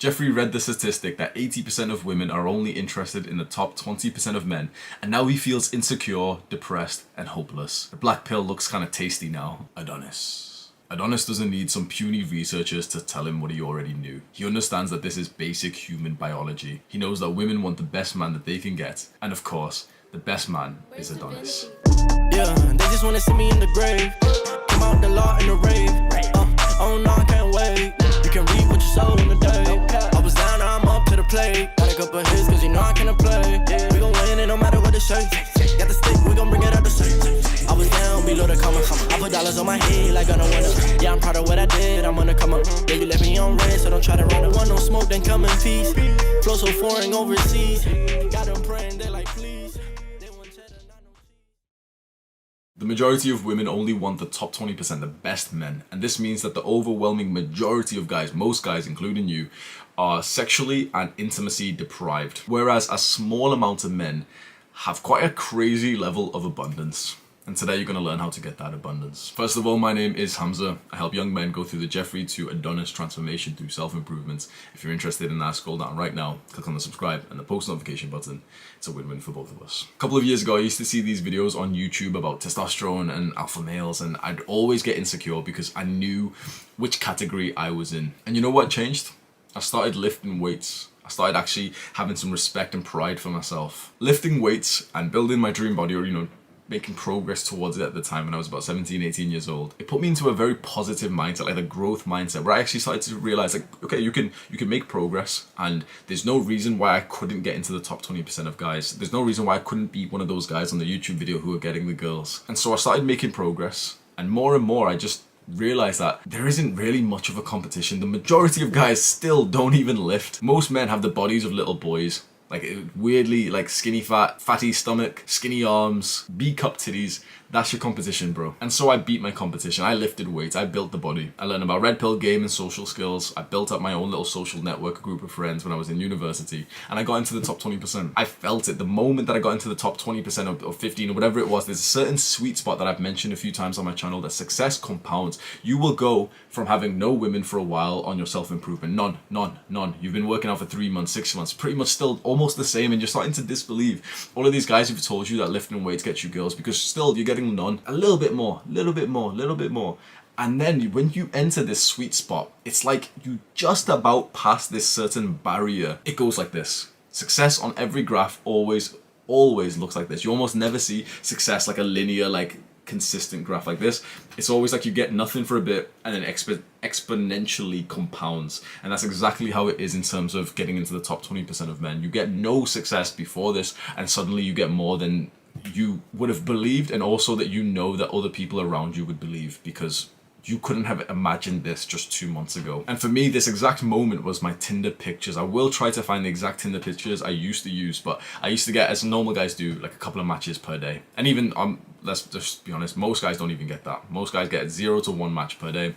Jeffrey read the statistic that 80% of women are only interested in the top 20% of men, and now he feels insecure, depressed, and hopeless. The black pill looks kinda tasty now. Adonis doesn't need some puny researchers to tell him what he already knew. He understands that this is basic human biology. He knows that women want the best man that they can get, and of course, the best man is Adonis. Yeah, they just wanna see me in the grave. Come out the law in the rave. Oh no, I can't wait. You can read what you saw in the day. I was down, now I'm up to the plate. Got a couple hits, cause you know I cannot play. We gon' win it no matter what the shape. Got the stick, we gon' bring it up the street. I was down below the comma. I put dollars on my head like I don't wanna. Yeah, I'm proud of what I did, I'm gonna come up. Baby, let me on red, so don't try to run. Want no smoke, then come in peace. Flow so foreign overseas. Got them praying, they like please. The majority of women only want the top 20%, the best men, and this means that the overwhelming majority of guys, most guys including you, are sexually and intimacy deprived, whereas a small amount of men have quite a crazy level of abundance. And today you're going to learn how to get that abundance. First of all, my name is Hamza. I help young men go through the Jeffrey to Adonis transformation through self-improvement. If you're interested in that, scroll down right now, click on the subscribe and the post notification button. It's a win-win for both of us. A couple of years ago, I used to see these videos on YouTube about testosterone and alpha males, and I'd always get insecure because I knew which category I was in. And you know what changed? I started lifting weights. I started actually having some respect and pride for myself. Lifting weights and building my dream body, or making progress towards it at the time when I was about 17, 18 years old. It put me into a very positive mindset, like a growth mindset, where I actually started to realize, like, okay, you can make progress, and there's no reason why I couldn't get into the top 20% of guys. There's no reason why I couldn't be one of those guys on the YouTube video who are getting the girls. And so I started making progress, and more I just realize that there isn't really much of a competition. The majority of guys still don't even lift. Most men have the bodies of little boys. Like, weirdly, like skinny fat, fatty stomach, skinny arms, B-cup titties. That's your competition, bro. And so I beat my competition. I lifted weights. I built the body. I learned about red pill game and social skills. I built up my own little social network, group of friends when I was in university. And I got into the top 20%. I felt it. The moment that I got into the top 20% or 15 or whatever it was, there's a certain sweet spot that I've mentioned a few times on my channel that success compounds. You will go from having no women for a while on your self-improvement. None. You've been working out for 3 months, 6 months, pretty much still almost the same, and you're starting to disbelieve all of these guys who've told you that lifting weights gets you girls, because still you're getting none. A little bit more. And then when you enter this sweet spot, it's like you just about pass this certain barrier. It goes like this. Success on every graph always looks like this. You almost never see success like a linear, like consistent graph like this. It's always like you get nothing for a bit and then exponentially compounds. And that's exactly how it is in terms of getting into the top 20% of men. You get no success before this, and suddenly you get more than you would have believed, and also that you know that other people around you would believe, because you couldn't have imagined this just 2 months ago. And for me, this exact moment was my Tinder pictures. I will try to find the exact Tinder pictures I used to use, but I used to get, as normal guys do, like a couple of matches per day. And even, let's just be honest, most guys don't even get that. Most guys get 0 to 1 match per day.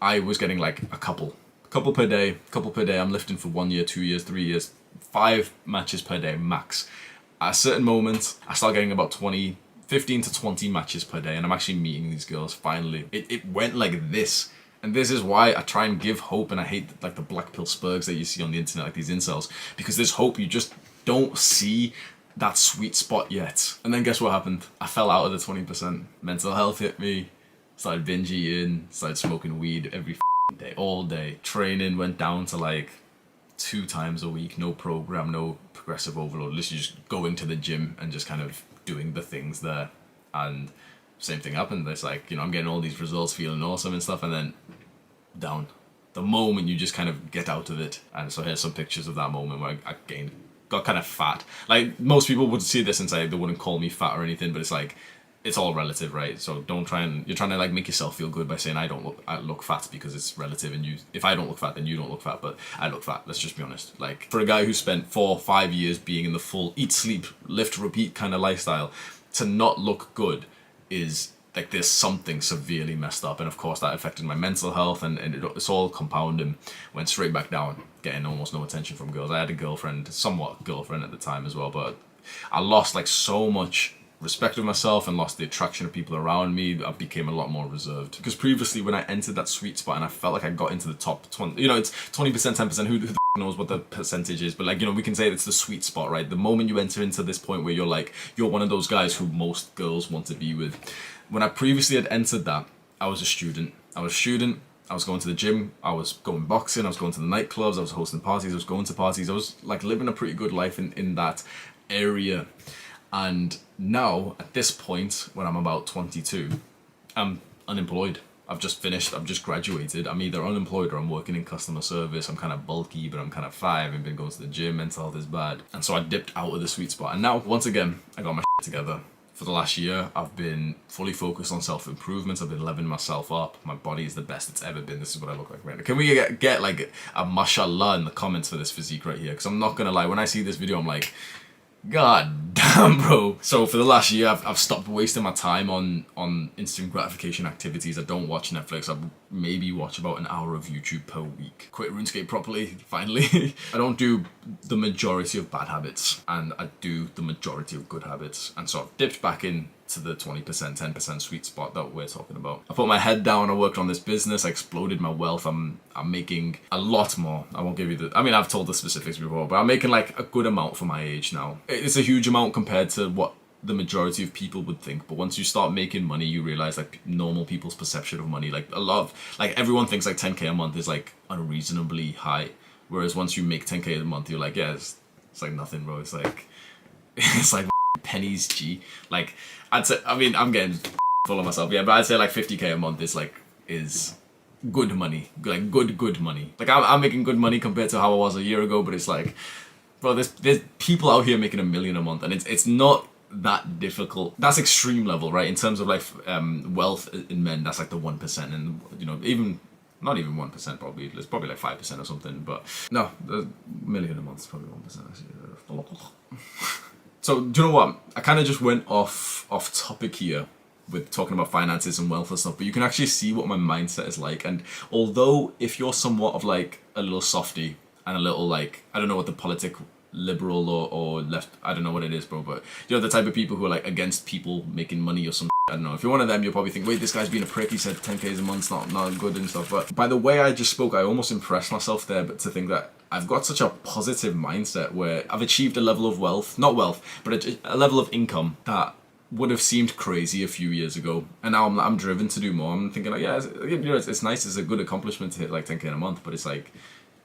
I was getting like a couple per day. I'm lifting for 1 year, 2 years, 3 years, 5 matches per day max. At a certain moment, I start getting about 15 to 20 matches per day, and I'm actually meeting these girls finally. It went like this. And this is why I try and give hope, and I hate like the black pill spurgs that you see on the internet, like these incels, because there's hope. You just don't see that sweet spot yet. And then guess what happened? I fell out of the 20%. Mental health hit me, started binge eating, started smoking weed every day, all day. Training went down to like 2 times a week, no program, no progressive overload, literally just going to the gym and just kind of doing the things there. And same thing happened. It's like, I'm getting all these results, feeling awesome and stuff, and then down. The moment you just kind of get out of it. And so here's some pictures of that moment where I got kind of fat. Like, most people would see this and say they wouldn't call me fat or anything, but it's like, it's all relative, right? So don't try and, you're trying to like make yourself feel good by saying I look fat, because it's relative, and if I don't look fat, then you don't look fat, but I look fat. Let's just be honest. Like, for a guy who spent 4 or 5 years being in the full eat, sleep, lift, repeat kind of lifestyle, to not look good is like, there's something severely messed up. And of course that affected my mental health, and it's all compounding. Went straight back down, getting almost no attention from girls. I had a girlfriend, somewhat girlfriend at the time as well, but I lost like so much respect of myself and lost the attraction of people around me. I became a lot more reserved, because previously when I entered that sweet spot and I felt like I got into the top 20, it's 20%, 10%, who knows what the percentage is, but like, you know, we can say it's the sweet spot, right? The moment you enter into this point where you're like, you're one of those guys who most girls want to be with. When I previously had entered that, I was a student. I was going to the gym, I was going boxing, I was going to the nightclubs, I was hosting parties, I was going to parties, I was like living a pretty good life in that area. And now, at this point, when I'm about 22, I'm unemployed. I've just finished, I've just graduated. I'm either unemployed or I'm working in customer service. I'm kind of bulky, but I'm kind of fine. I haven't been going to the gym, mental health is bad. And so I dipped out of the sweet spot. And now, once again, I got my shit together. For the last year, I've been fully focused on self-improvement. I've been leveling myself up. My body is the best it's ever been. This is what I look like right now. Can we get like a mashallah in the comments for this physique right here? Because I'm not going to lie, when I see this video, I'm like, God damn, bro. So for the last year, I've stopped wasting my time on instant gratification activities. I don't watch Netflix. I maybe watch about an hour of YouTube per week. Quit RuneScape properly, finally. I don't do the majority of bad habits, and I do the majority of good habits. And so I've dipped back in to the 20%, 10% sweet spot that we're talking about. I put my head down, I worked on this business, I exploded my wealth. I'm making a lot more. I won't give you I've told the specifics before, but I'm making like a good amount for my age now. It's a huge amount compared to what the majority of people would think, but once you start making money, you realize like normal people's perception of money, like everyone thinks like 10k a month is like unreasonably high, whereas once you make 10k a month, you're like, yeah, it's like nothing, bro. It's like pennies, G. Like, I'd say, I'm getting full of myself, yeah, but I'd say like 50k a month is good money, like good money. Like I'm making good money compared to how I was a year ago, but it's like, bro, there's people out here making $1 million a month, and it's not that difficult. That's extreme level, right? In terms of like wealth in men, that's like the 1%, and you know, not even 1% probably. It's probably like 5% or something, but no, the $1 million a month is probably 1% actually. So, do you know what? I kind of just went off topic here with talking about finances and wealth and stuff, but you can actually see what my mindset is like. And although if you're somewhat of like a little softy and a little like, I don't know what the politic liberal or left, I don't know what it is, bro, but you know, the type of people who are like against people making money or some, I don't know. If you're one of them, you'll probably think, wait, this guy's being a prick. He said 10k a month's not good and stuff. But by the way I just spoke, I almost impressed myself there, but to think that I've got such a positive mindset where I've achieved a level of wealth, not wealth, but a level of income that would have seemed crazy a few years ago. And now I'm driven to do more. I'm thinking like, yeah, it's nice. It's a good accomplishment to hit like 10k in a month, but it's like,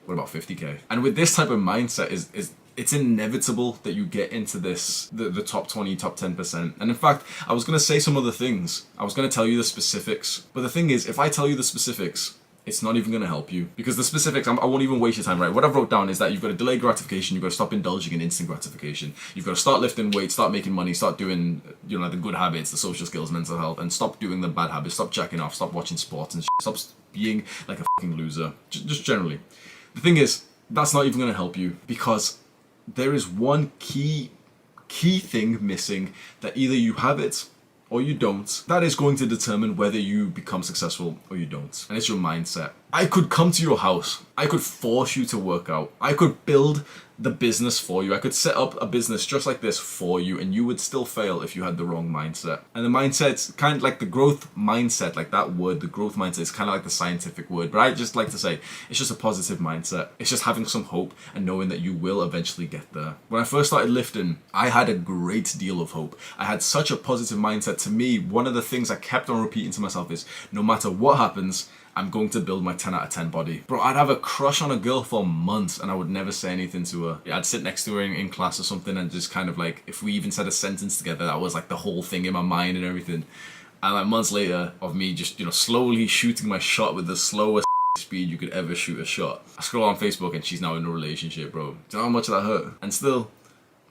what about 50k? And with this type of mindset it's inevitable that you get into the top 20, top 10%. And in fact, I was going to say some other things. I was going to tell you the specifics. But the thing is, if I tell you the specifics, it's not even going to help you. Because the specifics, I won't even waste your time, right? What I've wrote down is that you've got to delay gratification, you've got to stop indulging in instant gratification, you've got to start lifting weights, start making money, start doing, you know, like the good habits, the social skills, mental health, and stop doing the bad habits, stop jacking off, stop watching sports and shit, stop being like a fucking loser. Just generally. The thing is, that's not even going to help you, because there is one key thing missing that either you have it or you don't. That is going to determine whether you become successful or you don't. And it's your mindset. I could come to your house. I could force you to work out. I could build the business for you. I could set up a business just like this for you, and you would still fail if you had the wrong mindset. And the mindset's kind of like the growth mindset, like that word, the growth mindset is kind of like the scientific word, but I just like to say it's just a positive mindset. It's just having some hope and knowing that you will eventually get there. When I first started lifting, I had a great deal of hope. I had such a positive mindset. To me, one of the things I kept on repeating to myself is, no matter what happens, I'm going to build my 10 out of 10 body. Bro, I'd have a crush on a girl for months and I would never say anything to her. I'd sit next to her in class or something and just kind of like, if we even said a sentence together, that was like the whole thing in my mind and everything. And like months later of me just, you know, slowly shooting my shot with the slowest speed you could ever shoot a shot. I scroll on Facebook and she's now in a relationship, bro. Do you know how much that hurt? And still,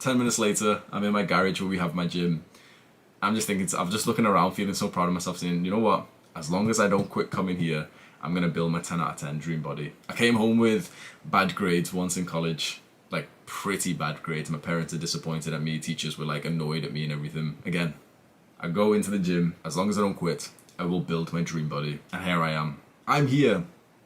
10 minutes later, I'm in my garage where we have my gym. I'm just thinking, I'm just looking around feeling so proud of myself saying, you know what? As long as I don't quit coming here, I'm going to build my 10 out of 10 dream body. I came home with bad grades once in college, like pretty bad grades. My parents are disappointed at me. Teachers were like annoyed at me and everything. Again, I go into the gym. As long as I don't quit, I will build my dream body. And here I am. I'm here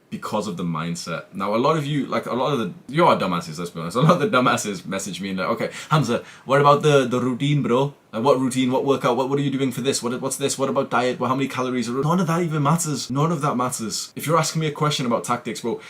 because of the mindset. Now, a lot of you, like you are dumbasses, let's be honest. A lot of the dumbasses message me and like, okay, Hamza, what about the routine, bro? Like, what routine, what workout, what are you doing for this? What's this? What about diet? Well, how many calories? None of that even matters. None of that matters. If you're asking me a question about tactics, bro,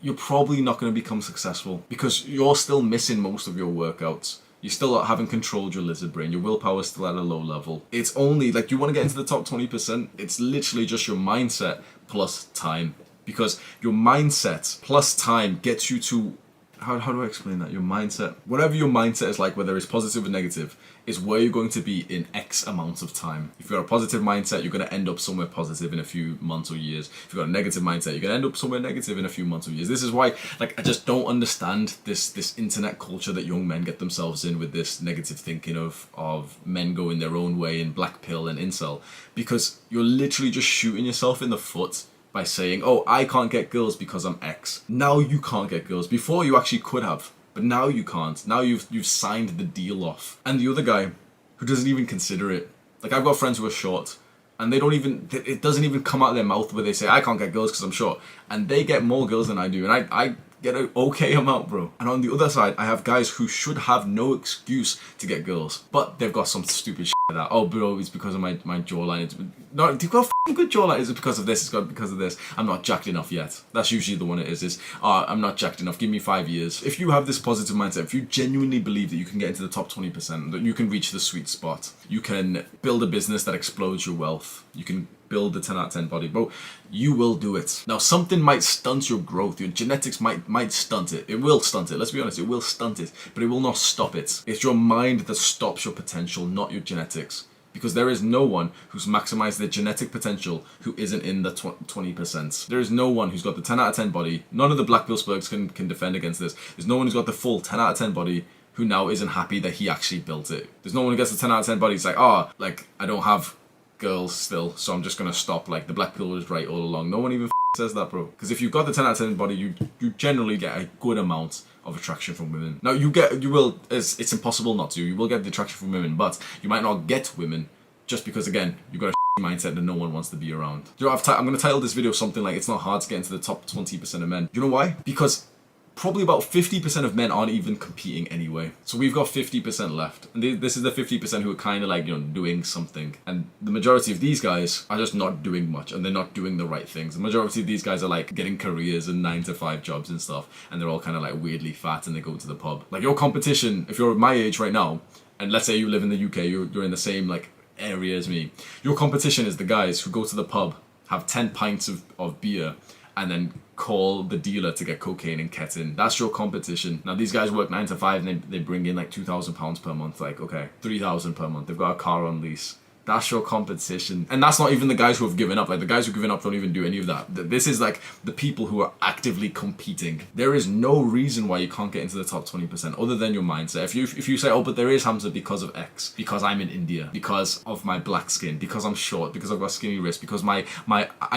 you're probably not going to become successful because you're still missing most of your workouts. You still haven't controlled your lizard brain. Your willpower is still at a low level. It's only, like, you want to get into the top 20%, it's literally just your mindset plus time. Because your mindset plus time gets you to, how do I explain that? Your mindset, whatever your mindset is like, whether it's positive or negative, is where you're going to be in X amount of time. If you've got a positive mindset, you're going to end up somewhere positive in a few months or years. If you've got a negative mindset, you're going to end up somewhere negative in a few months or years. This is why, like, I just don't understand this internet culture that young men get themselves in with this negative thinking of men going their own way and black pill and incel. Because you're literally just shooting yourself in the foot by saying, oh, I can't get girls because I'm X. Now you can't get girls. Before you actually could have. But now you can't. Now you've signed the deal off. And the other guy, who doesn't even consider it. Like, I've got friends who are short, and they don't even, it doesn't even come out of their mouth where they say, I can't get girls because I'm short. And they get more girls than I do. And I get an okay amount, bro. And on the other side, I have guys who should have no excuse to get girls. But they've got some stupid shit like that. Oh, bro, it's because of my jawline. No, they've got a f***ing good jawline. Is it because of this? It's got because of this. I'm not jacked enough yet. That's usually the one it is. I'm not jacked enough. Give me 5 years. If you have this positive mindset, if you genuinely believe that you can get into the top 20%, that you can reach the sweet spot, you can build a business that explodes your wealth, you can build the 10 out of 10 body, bro, you will do it. Now, something might stunt your growth. Your genetics might stunt it. It will stunt it. Let's be honest, it will stunt it, but it will not stop it. It's your mind that stops your potential, not your genetics. Because there is no one who's maximized their genetic potential who isn't in the 20%. There is no one who's got the 10 out of 10 body. None of the Black Bill Spurgs can defend against this. There's no one who's got the full 10 out of 10 body who now isn't happy that he actually built it. There's no one who gets the 10 out of 10 body. It's like, like, I don't have girls still, so I'm just gonna stop. Like, the Black Pill was right all along. No one even says that, bro. Because if you've got the 10 out of 10 body, you generally get a good amount of attraction from women. Now, it's impossible not to. You will get the attraction from women, but you might not get women just because, again, you've got a mindset that no one wants to be around. Do you know, I'm going to title this video something like, it's not hard to get into the top 20% of men. Do you know why? Because probably about 50% of men aren't even competing anyway. So we've got 50% left. And this is the 50% who are kind of like, doing something. And the majority of these guys are just not doing much, and they're not doing the right things. The majority of these guys are like getting careers and 9-to-5 jobs and stuff. And they're all kind of like weirdly fat and they go to the pub. Like, your competition, if you're my age right now, and let's say you live in the UK, you're in the same like area as me. Your competition is the guys who go to the pub, have 10 pints of beer, and then call the dealer to get cocaine and ketamine. That's your competition. Now, these guys work 9 to 5 and they bring in like £2,000 per month. Like, okay, 3,000 per month. They've got a car on lease. That's your competition. And that's not even the guys who have given up. Like, the guys who've given up don't even do any of that. This is like the people who are actively competing. There is no reason why you can't get into the top 20% other than your mindset. If you say, oh, but there is, Hamza, because of X, because I'm in India, because of my black skin, because I'm short, because I've got skinny wrists, because I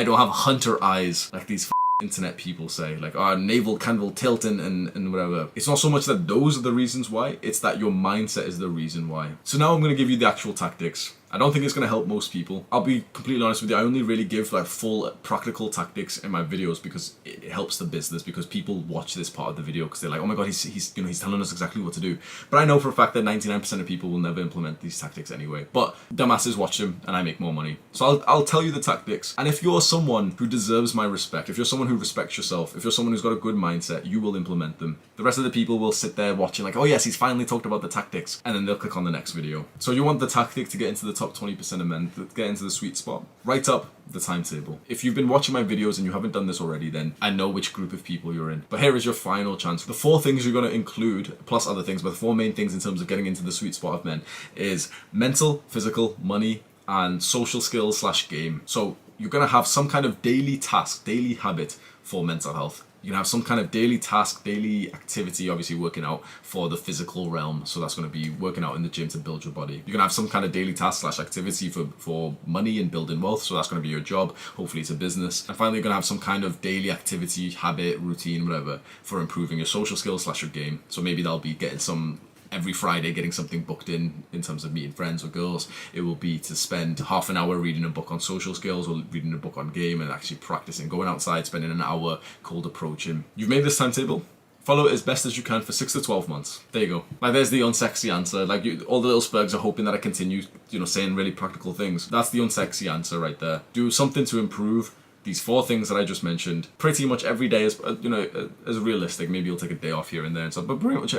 don't have hunter eyes like these internet people say, like, navel candle tilting and whatever. It's not so much that those are the reasons why, it's that your mindset is the reason why. So now I'm going to give you the actual tactics. I don't think it's going to help most people. I'll be completely honest with you, I only really give like full practical tactics in my videos because it helps the business, because people watch this part of the video because they're like, oh my god, he's telling us exactly what to do. But I know for a fact that 99% of people will never implement these tactics anyway. But dumbasses watch them and I make more money. So I'll tell you the tactics. And if you're someone who deserves my respect, if you're someone who respects yourself, if you're someone who's got a good mindset, you will implement them. The rest of the people will sit there watching like, oh yes, he's finally talked about the tactics, and then they'll click on the next video. So you want the tactic to get into the top 20% of men, to get into the sweet spot. Write up the timetable. If you've been watching my videos and you haven't done this already, then I know which group of people you're in. But here is your final chance. The 4 things you're going to include, plus other things, but the 4 main things in terms of getting into the sweet spot of men is mental, physical, money, and social skills / game. So you're going to have some kind of daily task, daily habit for mental health. You can have some kind of daily task, daily activity, obviously working out for the physical realm. So that's going to be working out in the gym to build your body. You're going to have some kind of daily task / activity for money and building wealth. So that's going to be your job. Hopefully it's a business. And finally, you're going to have some kind of daily activity, habit, routine, whatever, for improving your social skills / your game. So maybe that'll be getting some every Friday, getting something booked in terms of meeting friends or girls. It will be to spend half an hour reading a book on social skills or reading a book on game and actually practicing, going outside, spending an hour cold approaching. You've made this timetable. Follow it as best as you can for 6 to 12 months. There you go. Like, there's the unsexy answer. Like, all the little spurgs are hoping that I continue, saying really practical things. That's the unsexy answer right there. Do something to improve these 4 things that I just mentioned pretty much every day as as realistic. Maybe you'll take a day off here and there and stuff, but pretty much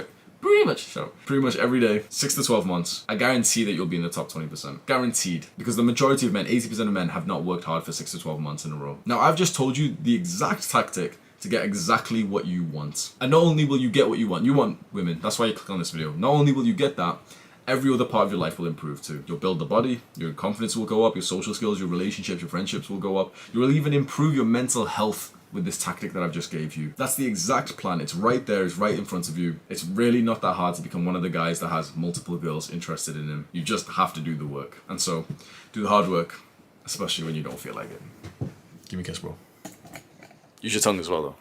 every day, 6 to 12 months, I guarantee that you'll be in the top 20%. Guaranteed. Because the majority of men, 80% of men, have not worked hard for 6 to 12 months in a row. Now, I've just told you the exact tactic to get exactly what you want. And not only will you get what you want women, that's why you click on this video. Not only will you get that, every other part of your life will improve too. You'll build the body, your confidence will go up, your social skills, your relationships, your friendships will go up. You will even improve your mental health with this tactic that I've just gave you. That's the exact plan. It's right there, it's right in front of you. It's really not that hard to become one of the guys that has multiple girls interested in him. You just have to do the work. And so, do the hard work, especially when you don't feel like it. Give me a kiss, bro. Use your tongue as well, though.